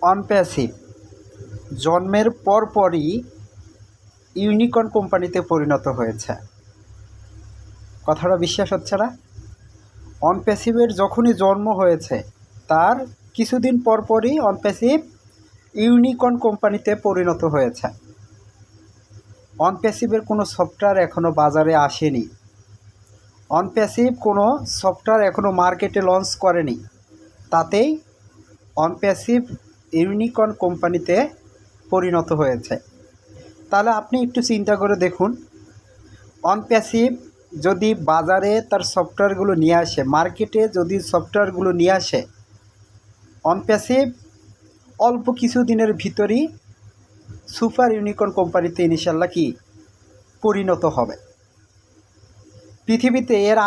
অনপ্যাসিভ জন্মের পরপরই ইউনিকর্ন কোম্পানিতে পরিণত হয়েছে। কথাটা বিশ্বাস হচ্ছে না? অনপ্যাসিভের যখনই জন্ম হয়েছে তার কিছুদিন পরপরই অনপ্যাসিভ ইউনিকর্ন কোম্পানিতে পরিণত হয়েছে। অনপ্যাসিভের কোনো সফটওয়্যার এখনও বাজারে আসেনি। অনপ্যাসিভ কোনো সফটওয়্যার এখনও মার্কেটে লঞ্চ করেনি, তাতেই অনপ্যাসিভ ইউনিকর্ন কোম্পানিতে পরিণত হয়েছে। তাহলে আপনি একটু চিন্তা করে দেখুন, অনপ্যাসিভ যদি বাজারে তার সফটওয়্যারগুলো নিয়ে আসে, মার্কেটে যদি সফটওয়্যারগুলো নিয়ে আসে, অনপ্যাসিভ অল্প কিছু দিনের ভিতরই সুপার ইউনিকর্ন কোম্পানিতে ইনশাল্লাহ কি পরিণত হবে। পৃথিবীতে এর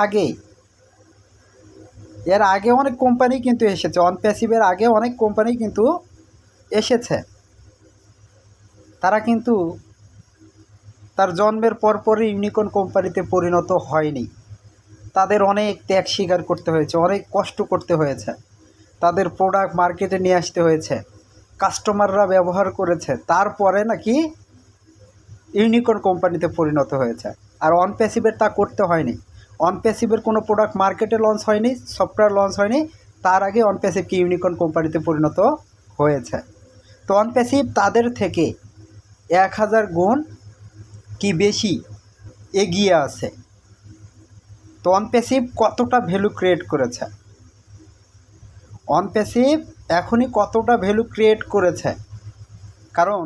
আগে অনেক কোম্পানি কিন্তু এসেছে, অনপ্যাসিভের আগে অনেক কোম্পানি কিন্তু এসেছে। তারা কিন্তু তার জন্মের পরপরই ইউনিকর্ন কোম্পানিতে পরিণত হয়নি। তাদের অনেক ত্যাগ স্বীকার করতে হয়েছে, অনেক কষ্ট করতে হয়েছে, তাদের প্রোডাক্ট মার্কেটে নিয়ে আসতে হয়েছে, কাস্টমাররা ব্যবহার করেছে, তারপরে নাকি ইউনিকর্ন কোম্পানিতে পরিণত হয়েছে। আর অনপ্যাসিভের তা করতে হয়নি। অনপ্যাসিভের কোনো প্রোডাক্ট মার্কেটে লঞ্চ হয়নি, সফটওয়্যার লঞ্চ হয়নি, তার আগে অনপ্যাসিভ কি ইউনিকর্ন কোম্পানিতে পরিণত হয়েছে। তো অনপ্যাসিভ তাদের থেকে 1000 গুণ কি বেশি এগিয়ে আছে। তো অনপ্যাসিভ কতটা ভ্যালু ক্রিয়েট করেছে, অনপ্যাসিভ এখনই কতটা ভ্যালু ক্রিয়েট করেছে, কারণ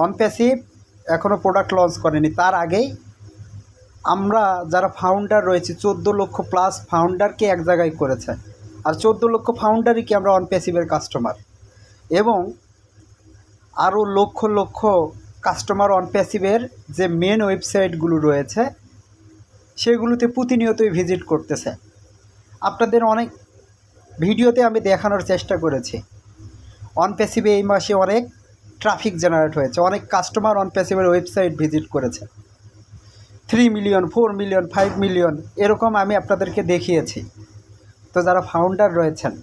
অনপ্যাসিভ এখনও প্রোডাক্ট লঞ্চ করেনি। তার আগেই আমরা যারা ফাউন্ডার রয়েছে 14 লক্ষ প্লাস ফাউন্ডারকে এক জায়গায় করেছে। আর 14 লক্ষ ফাউন্ডারই কি আমরা অনপ্যাসিভের কাস্টমার, এবং আরও লক্ষ লক্ষ কাস্টমার অনপ্যাসিভের যে মেন ওয়েবসাইটগুলো রয়েছে সেগুলোতে প্রতিনিয়তই ভিজিট করতেছে। আপনাদের অনেক ভিডিওতে আমি দেখানোর চেষ্টা করেছি, অনপ্যাসিভে এই মাসে অনেক ট্রাফিক জেনারেট হয়েছে, অনেক কাস্টমার অনপ্যাসিভের ওয়েবসাইট ভিজিট করেছে। 3 মিলিয়ন, 4 মিলিয়ন, 5 মিলিয়ন এরকম আমি আপনাদেরকে দেখিয়েছি। তো যারা ফাউন্ডার রয়েছেন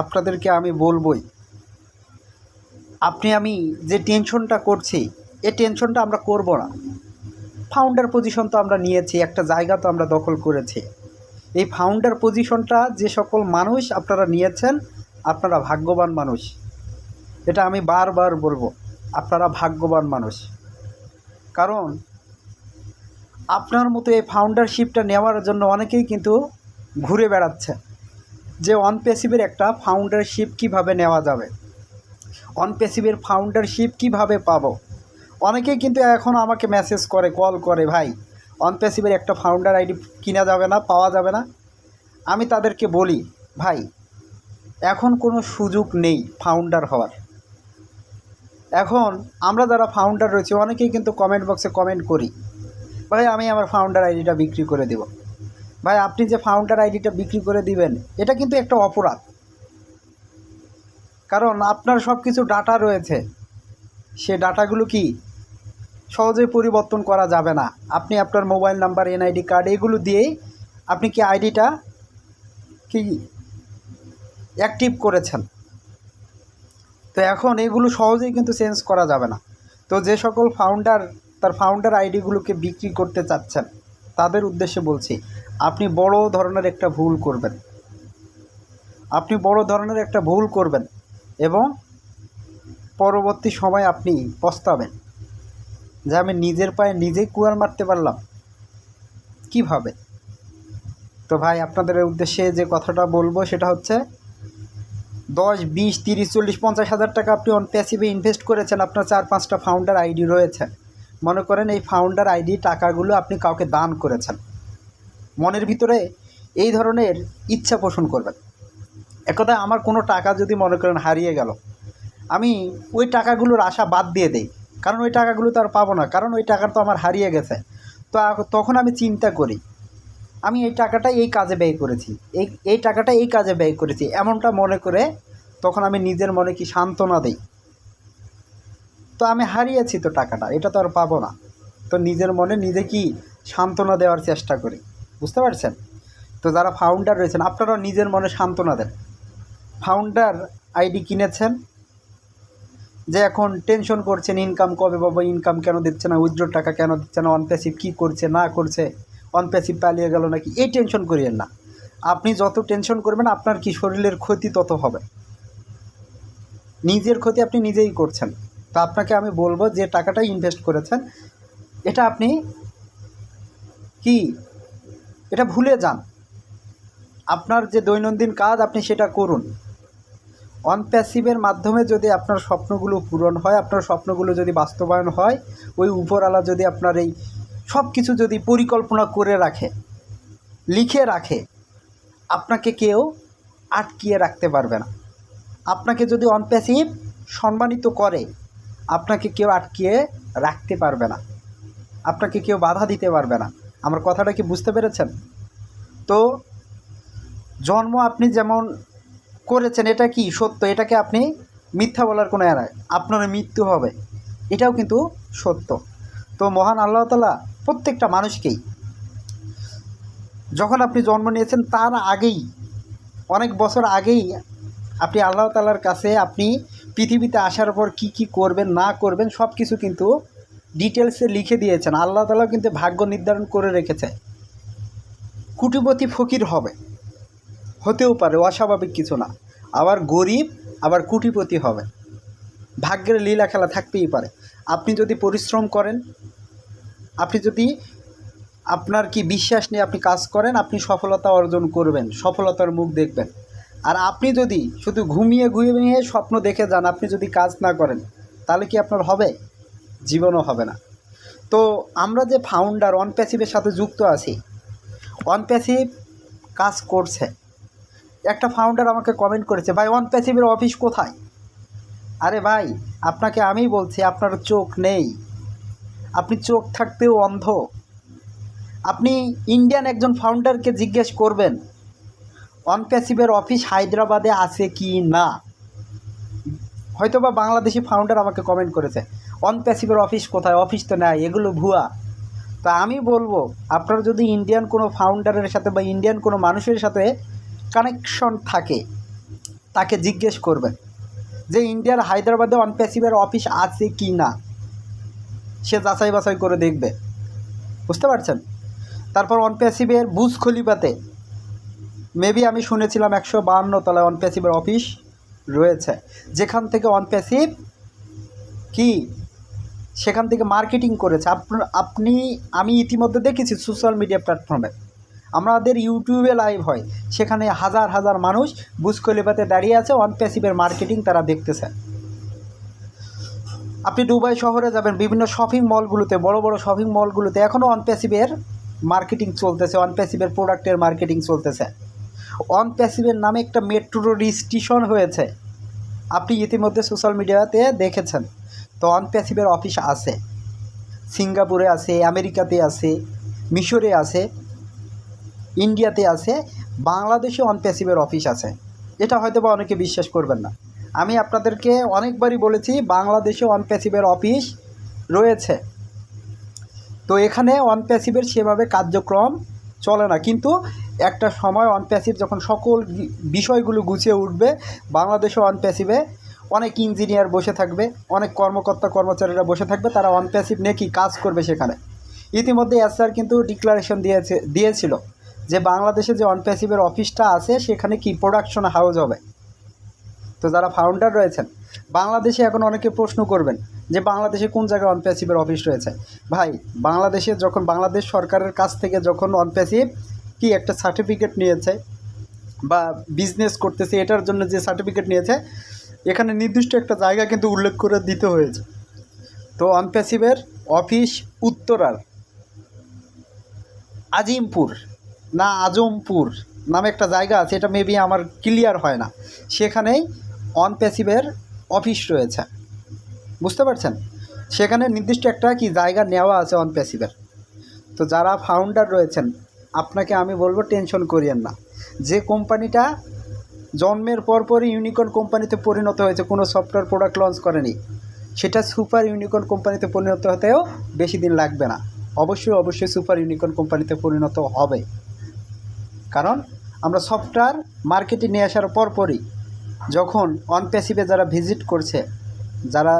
আপনাদেরকে আমি বলবই, আমি যে টেনশনটা করছি এই টেনশনটা আমরা করব না। ফাউন্ডার পজিশন তো আমরা নিয়েছি, একটা জায়গা তো আমরা দখল করেছি। এই ফাউন্ডার পজিশনটা যে সকল মানুষ আপনারা নিয়েছেন, আপনারা ভাগ্যবান মানুষ। এটা আমি বারবার বলবো, আপনারা ভাগ্যবান মানুষ। কারণ আপনার মতো এই ফাউন্ডারশিপটা নেওয়ার জন্য অনেকেই কিন্তু ঘুরে বেড়াচ্ছে যে অনপ্যাসিভের একটা ফাউন্ডারশিপ কিভাবে নেওয়া যাবে, অনপ্যাসিভের ফাউন্ডারশিপ কিভাবে পাবো। অনেকেই কিন্তু এখন আমাকে মেসেজ করে, কল করে, ভাই অনপ্যাসিভের একটা ফাউন্ডার আইডি কিনা যাবে না, পাওয়া যাবে না। আমি তাদেরকে বলি, ভাই এখন কোনো সুযোগ নেই ফাউন্ডার হওয়ার। এখন আমরা যারা ফাউন্ডার রয়েছে অনেকেই কিন্তু কমেন্ট বক্সে কমেন্ট করি, ভাই আমি আমার ফাউন্ডার আইডিটা বিক্রি করে দেব। ভাই আপনি যে ফাউন্ডার আইডিটা বিক্রি করে দিবেন এটা কিন্তু একটা অপরাধ, কারণ আপনার সব কিছু ডাটা রয়েছে, সে ডাটাগুলো কি সহজেই পরিবর্তন করা যাবে না। আপনি আপনার মোবাইল নাম্বার, এনআইডি কার্ড এগুলো দিয়েই আপনি কি আইডিটা কি অ্যাক্টিভ করেছেন। তো এখন এগুলো সহজেই কিন্তু চেঞ্জ করা যাবে না। তো যে সকল ফাউন্ডার তার ফাউন্ডার আইডিগুলোকে বিক্রি করতে চাচ্ছেন তাদের উদ্দেশ্যে বলছি, আপনি বড় ধরনের একটা ভুল করবেন, এবং পরবর্তী সময় আপনি পস্তাবেন যে আমি নিজের পায়ে নিজেই কুড়াল মারতে পারলাম কিভাবে। তো ভাই আপনাদের উদ্দেশ্যে যে কথাটা বলবো সেটা হচ্ছে, 10, 20, 30, 40, 50 হাজার টাকা আপনি অনপ্যাসিভে ইনভেস্ট করেছেন, আপনার 4-5টা ফাউন্ডার আইডি রয়েছে। মনে করেন এই ফাউন্ডার আইডি টাকাগুলো আপনি কাউকে দান করেছেন, মনের ভিতরে এই ধরনের ইচ্ছা পোষণ করবেন। একথা আমার কোনো টাকা যদি মনে করেন হারিয়ে গেল, আমি ওই টাকাগুলোর আশা বাদ দিয়ে দেই, কারণ ওই টাকাগুলো তো আর পাবো না, কারণ ওই টাকা তো আমার হারিয়ে গেছে। তো তখন আমি চিন্তা করি আমি এই টাকাটা এই কাজে ব্যয় করেছি, এই টাকাটা এই কাজে ব্যয় করেছি, এমনটা মনে করে তখন আমি নিজের মনে কি সান্ত্বনা দিই। তো আমি হারিয়েছি তো টাকাটা, এটা তো আর পাবো না, তো নিজের মনে নিজে কি সান্ত্বনা দেওয়ার চেষ্টা করি। বুঝতে পারছেন? তো যারা ফাউন্ডার রয়েছেন আপনারাও নিজের মনে সান্ত্বনা দেন। ফাউন্ডার আইডি কিনেছেন, যে এখন টেনশন করছেন ইনকাম কবে পাবো, ইনকাম কেন দিচ্ছে না, উইথড্র টাকা কেন দিচ্ছে না, অন প্যাসিভ কী করছে না করছে, অন প্যাসিভ পালিয়ে গেল নাকি, এই টেনশন করিয়েন না। আপনি যত টেনশন করবেন আপনার কি শরীরের ক্ষতি তত হবে, নিজের ক্ষতি আপনি নিজেই করছেন। তো আপনাকে আমি বলবো যে টাকাটা ইনভেস্ট করেছেন এটা আপনি কি এটা ভুলে যান, আপনার যে দৈনন্দিন কাজ আপনি সেটা করুন। অন প্যাসিভের মাধ্যমে যদি আপনার স্বপ্নগুলো পূরণ হয়, আপনার স্বপ্নগুলো যদি বাস্তবায়ন হয়, ওই উপরওয়ালা যদি আপনার এই সব কিছু যদি পরিকল্পনা করে রাখে, লিখে রাখে, আপনাকে কেউ আটকিয়ে রাখতে পারবে না। আপনাকে যদি অন প্যাসিভ সম্মানিত করে, আপনাকে কেউ আটকিয়ে রাখতে পারবে না, আপনাকে কেউ বাধা দিতে পারবে না। আমার কথাটা কি বুঝতে পেরেছেন? তো জন্ম আপনি যেমন করেছেন এটা কি সত্য, এটাকে আপনি মিথ্যা বলার কোনো নাই, আপনার মৃত্যু হবে এটাও কিন্তু সত্য। তো মহান আল্লাহ তাআলা প্রত্যেকটা মানুষকেই যখন আপনি জন্ম নিয়েছেন তার আগেই, অনেক বছর আগেই আপনি আল্লাহ তাআলার কাছে আপনি পৃথিবীতে আসার পর কি কি করবেন না করবেন সব কিছু কিন্তু ডিটেলসে লিখে দিয়েছেন। আল্লাহ তাআলা কিন্তু ভাগ্য নির্ধারণ করে রেখেছে, কোটিপতি ফকির হবে, হতেও পারে, অস্বাভাবিক কিছু না, আবার গরিব আবার কোটিপতি হবে, ভাগ্যের লীলা খেলা থাকতেই পারে। আপনি যদি পরিশ্রম করেন, আপনি যদি আপনার কি বিশ্বাস নিয়ে আপনি কাজ করেন, আপনি সফলতা অর্জন করবেন, সফলতার মুখ দেখবেন। আর আপনি যদি শুধু ঘুমিয়ে ঘুমিয়ে স্বপ্ন দেখে যান, আপনি যদি কাজ না করেন, তাহলে কি আপনার হবে? জীবনও হবে না। তো আমরা যে ফাউন্ডার অন প্যাসিভের সাথে যুক্ত আছি, অন প্যাসিভ কাজ করছে। একটা ফাউন্ডার আমাকে কমেন্ট করেছে, ভাই অন প্যাসিভের অফিস কোথায়? আরে ভাই, আপনাকে আমি বলছি আপনার চোখ নেই, আপনি চোখ থাকতেও অন্ধ। আপনি ইন্ডিয়ান একজন ফাউন্ডারকে জিজ্ঞেস করবেন অন প্যাসিভের অফিস হায়দ্রাবাদে আছে কি না। হয়তোবা বাংলাদেশি ফাউন্ডার আমাকে কমেন্ট করেছে অন প্যাসিভের অফিস কোথায়, অফিস তো নাই, এগুলো ভুয়া। তা আমি বলবো আপনার যদি ইন্ডিয়ান কোনো ফাউন্ডারের সাথে বা ইন্ডিয়ান কোনো মানুষের সাথে কানেকশন থাকে, তাকে জিজ্ঞেস করবেন যে ইন্ডিয়ার হায়দ্রাবাদে অন প্যাসিভের অফিস আছে কি না, সে যাচাই বাছাই করে দেখবে। বুঝতে পারছেন? তারপর অন প্যাসিভের বুর্জ খলিফাতে মেবি আমি শুনেছিলাম 152 তলায় অন প্যাসিভের অফিস রয়েছে, যেখান থেকে অন প্যাসিভ কি সেখান থেকে মার্কেটিং করেছে। আমি ইতিমধ্যে দেখেছি সোশ্যাল মিডিয়া প্ল্যাটফর্মে, আমাদের ইউটিউবে লাইভ হয়, সেখানে হাজার হাজার মানুষ বুর্জ খলিফাতে দাঁড়িয়ে আছে, অন প্যাসিভের মার্কেটিং তারা দেখতেছে। আপনি দুবাই শহরে যাবেন, বিভিন্ন শপিং মলগুলোতে, বড় বড় শপিং মলগুলোতে এখনও অন প্যাসিভের মার্কেটিং চলতেছে, অন প্যাসিভের প্রোডাক্টের মার্কেটিং চলতেছে। অন প্যাসিভের নামে একটা মেট্রো স্টেশন হয়েছে, আপনি ইতিমধ্যে সোশ্যাল মিডিয়াতে দেখেছেন। তো অন প্যাসিভের অফিস আছে, সিঙ্গাপুরে আছে, আমেরিকাতে আছে, মিশরে আছে, ইন্ডিয়াতে আছে, বাংলাদেশে অন প্যাসিভের অফিস আছে। এটা হয়তো বা অনেকে বিশ্বাস করবেন না, আমি আপনাদেরকে অনেকবারই বলেছি বাংলাদেশে অন প্যাসিভের অফিস রয়েছে। তো এখানে অন প্যাসিভের সেভাবে কার্যক্রম চলে না, কিন্তু একটা সময় অন প্যাসিভ যখন সকল বিষয়গুলো গুছিয়ে উঠবে, বাংলাদেশে অন প্যাসিভে অনেক ইঞ্জিনিয়ার বসে থাকবে, অনেক কর্মকর্তা কর্মচারীরা বসে থাকবে, তারা অন প্যাসিভ নিয়ে কি কাজ করবে সেখানে। ইতিমধ্যে এসআর কিন্তু ডিক্লারেশন দিয়েছিল যে বাংলাদেশে যে অন প্যাসিভের অফিসটা আছে সেখানে কি প্রোডাকশন হাউস হবে। তো যারা ফাউন্ডার রয়েছেন বাংলাদেশে, এখন অনেকে প্রশ্ন করবেন যে বাংলাদেশে কোন জায়গায় অন প্যাসিভের অফিস রয়েছে। ভাই, বাংলাদেশে যখন বাংলাদেশ সরকারের কাছ থেকে যখন অন প্যাসিভ কি একটা সার্টিফিকেট নিয়েছে বা বিজনেস করতেছে, এটার জন্য যে সার্টিফিকেট নিয়েছে, এখানে নির্দিষ্ট একটা জায়গা কিন্তু উল্লেখ করে দিতে হয়েছে। তো অন প্যাসিভের অফিস উত্তরার আজিমপুর না আজমপুর নামে একটা জায়গা আছে, এটা মেবি আমার ক্লিয়ার হয় না, সেখানেই অন প্যাসিভের অফিস রয়েছে। বুঝতে পারছেন? সেখানে নির্দিষ্ট একটা কি জায়গা নেওয়া আছে অন প্যাসিভের। তো যারা ফাউন্ডার রয়েছেন, আপনাকে আমি বলবো টেনশন করিয়েন না। যে কোম্পানিটা জন্মের পরপরই ইউনিকর্ন কোম্পানিতে পরিণত হয়েছে, কোনো সফটওয়্যার প্রোডাক্ট লঞ্চ করেনি, সেটা সুপার ইউনিকর্ন কোম্পানিতে পরিণত হতেও বেশি দিন লাগবে না। অবশ্যই সুপার ইউনিকর্ন কোম্পানিতে পরিণত হবে, কারণ আমরা সফটওয়্যার মার্কেটে নিয়ে আসার পরপরই যখন অন প্যাসিভে যারা ভিজিট করছে যারা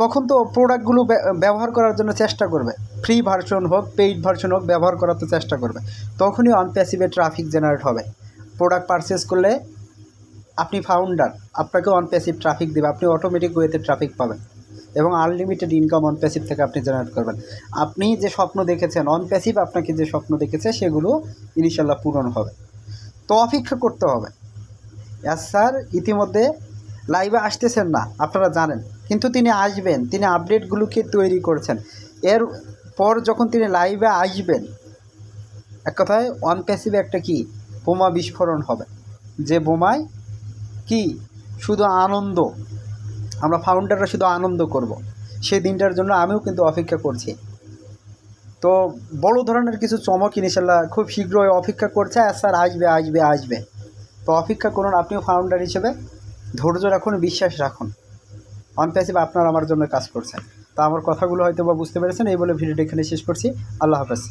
তখন তো প্রোডাক্টগুলো ব্যবহার করার জন্য চেষ্টা করবে, ফ্রি ভার্সন হোক পেইড ভার্সন হোক ব্যবহার করার তো চেষ্টা করবে, তখনই অন প্যাসিভে ট্রাফিক জেনারেট হবে। প্রোডাক্ট পারচেস করলে আপনি ফাউন্ডার, আপনাকে অন প্যাসিভ ট্রাফিক দেবে, আপনি অটোমেটিক ওয়েতে ট্রাফিক পাবেন এবং আনলিমিটেড ইনকাম অন প্যাসিভ থেকে আপনি জেনারেট করবেন। আপনি যে স্বপ্ন দেখেছেন, অন প্যাসিভ আপনাকে যে স্বপ্ন দেখেছে সেগুলো ইনশাল্লাহ পূরণ হবে। তো অপেক্ষা করতে হবে। স্যার ইতিমধ্যে লাইভে আসতেছেন না আপনারা জানেন, কিন্তু তিনি আসবেন, তিনি আপডেটগুলোকে তৈরি করছেন। এর পর যখন তিনি লাইভে আসবেন, এক কথায় অন প্যাসিভে একটা কি বোমা বিস্ফোরণ হবে, যে বোমায় কি শুধু আনন্দ, আমরা ফাউন্ডাররা শুধু আনন্দ করব। সেই দিনটার জন্য আমিও কিন্তু অপেক্ষা করছি। তো বড় ধরনের কিছু চমক ইনশাল্লাহ খুব শীঘ্রই অপেক্ষা করছে। স্যার আসবে আসবে আসবে, তো অপেক্ষা করুন। আপনিও ফাউন্ডার হিসেবে ধৈর্য রাখুন, বিশ্বাস রাখুন। অন প্যাসিভ আপনার আমার জন্য কাজ করছেন। তো আমার কথাগুলো হয়তো বা বুঝতে পেরেছেন। এই বলে ভিডিওটা এখানে শেষ করছি। আল্লাহ হাফেজ।